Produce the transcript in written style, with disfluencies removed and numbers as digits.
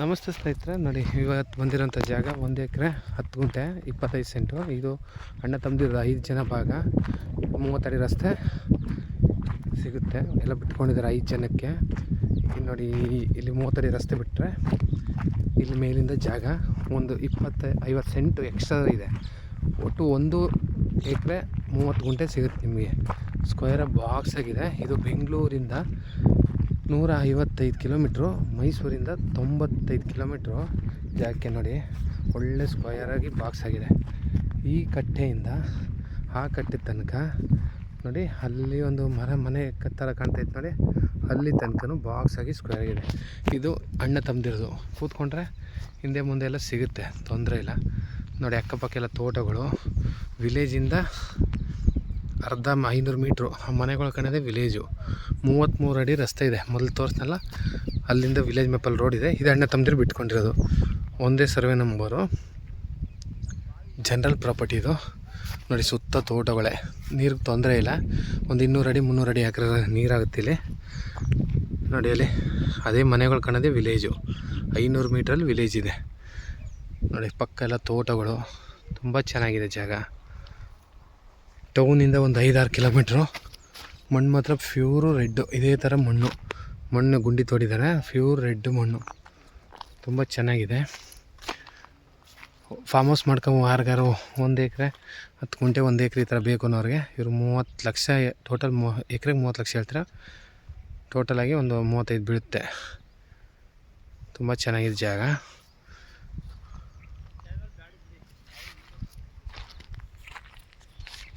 ನಮಸ್ತೆ ಸ್ನೇಹಿತರೆ, ನೋಡಿ ಇವತ್ತು ಬಂದಿರೋಂಥ ಜಾಗ 1 ಎಕರೆ 10 ಗುಂಟೆ 25 ಸೆಂಟು. ಇದು ಅಣ್ಣ ತಮ್ಮದಿರ 5 ಜನ ಭಾಗ. 30 ಅಡಿ ರಸ್ತೆ ಸಿಗುತ್ತೆ, ಎಲ್ಲ ಬಿಟ್ಕೊಂಡಿದ್ದಾರೆ 5 ಜನಕ್ಕೆ. ನೋಡಿ ಇಲ್ಲಿ 30 ಅಡಿ ರಸ್ತೆ ಬಿಟ್ಟರೆ ಇಲ್ಲಿ ಮೇಲಿಂದ ಜಾಗ ಒಂದು 50 ಸೆಂಟು ಎಕ್ಸ್ಟ್ರಾ ಇದೆ. ಒಟ್ಟು 1 ಎಕರೆ 30 ಗುಂಟೆ ಸಿಗುತ್ತೆ ನಿಮಗೆ. ಸ್ಕ್ವೇರ್ ಬಾಕ್ಸ್ ಆಗಿದೆ. ಇದು ಬೆಂಗಳೂರಿಂದ 155 ಕಿಲೋಮೀಟ್ರು, ಮೈಸೂರಿಂದ 95 ಕಿಲೋಮೀಟ್ರು ಜಾಗಕ್ಕೆ. ನೋಡಿ ಒಳ್ಳೆ ಸ್ಕ್ವಯರಾಗಿ ಬಾಕ್ಸ್ ಆಗಿದೆ. ಈ ಕಟ್ಟೆಯಿಂದ ಆ ಕಟ್ಟೆ ತನಕ ನೋಡಿ, ಅಲ್ಲಿ ಒಂದು ಮನೆ ಥರ ಕಾಣ್ತೈತೆ ನೋಡಿ, ಅಲ್ಲಿ ತನಕನೂ ಬಾಕ್ಸ್ ಆಗಿ ಸ್ಕ್ವೇರ್ ಆಗಿದೆ. ಇದು ಅಣ್ಣ ತಮ್ಮದಿರೋದು. ಕೂತ್ಕೊಂಡ್ರೆ ಹಿಂದೆ ಮುಂದೆ ಎಲ್ಲ ಸಿಗುತ್ತೆ, ತೊಂದರೆ ಇಲ್ಲ. ನೋಡಿ ಅಕ್ಕಪಕ್ಕ ಎಲ್ಲ ತೋಟಗಳು. ವಿಲೇಜಿಂದ ಅರ್ಧ 500 ಮೀಟ್ರು ಆ ಮನೆಗಳ ಕಣದೇ ವಿಲೇಜು. 33 ಅಡಿ ರಸ್ತೆ ಇದೆ. ಮೊದಲು ತೋರಿಸ್ನಲ್ಲ, ಅಲ್ಲಿಂದ ವಿಲೇಜ್ ಮ್ಯಾಪಲ್ಲಿ ರೋಡ್ ಇದೆ. ಇದು ಅಣ್ಣ ತಮ್ಮದಿರು ಬಿಟ್ಕೊಂಡಿರೋದು. ಒಂದೇ ಸರ್ವೆ ನಂಬರು, ಜನರಲ್ ಪ್ರಾಪರ್ಟಿ ಇದು. ನೋಡಿ ಸುತ್ತ ತೋಟಗಳೇ, ನೀರಿಗೆ ತೊಂದರೆ ಇಲ್ಲ. ಒಂದು 200 ಅಡಿ 300 ಅಡಿ ಎಕರೆ ನೀರಾಗುತ್ತೆ ಇಲ್ಲಿ. ನೋಡಿ ಅಲ್ಲಿ ಅದೇ ಮನೆಗಳು ಕಾಣೋದೇ ವಿಲೇಜು. 500 ಮೀಟ್ರಲ್ಲಿ ವಿಲೇಜ್ ಇದೆ. ನೋಡಿ ಪಕ್ಕ ಎಲ್ಲ ತೋಟಗಳು, ತುಂಬ ಚೆನ್ನಾಗಿದೆ ಜಾಗ. ಟೌನಿಂದ ಒಂದು 5-6 ಕಿಲೋಮೀಟ್ರು. ಮಣ್ಣು ಮಾತ್ರ ಪ್ಯೂರು ರೆಡ್ಡು. ಇದೇ ಥರ ಮಣ್ಣು ಗುಂಡಿ ತೋಡಿದ್ದಾರೆ, ಪ್ಯೂರ್ ರೆಡ್ ಮಣ್ಣು. ತುಂಬ ಚೆನ್ನಾಗಿದೆ. ಫಾರ್ಮ್ ಹೌಸ್ ಮಾಡ್ಕೊಂಡು ಯಾರಿಗಾರು 1 ಎಕರೆ 10 ಗುಂಟೆ 1 ಎಕರೆ ಈ ಥರ ಬೇಕು ಅನ್ನೋರಿಗೆ ಇವರು 30 ಲಕ್ಷ, ಟೋಟಲ್ ಎಕರೆಗೆ 30 ಲಕ್ಷ ಹೇಳ್ತಾರೆ. ಟೋಟಲಾಗಿ ಒಂದು 35 ಬೀಳುತ್ತೆ. ತುಂಬ ಚೆನ್ನಾಗಿದೆ ಜಾಗ.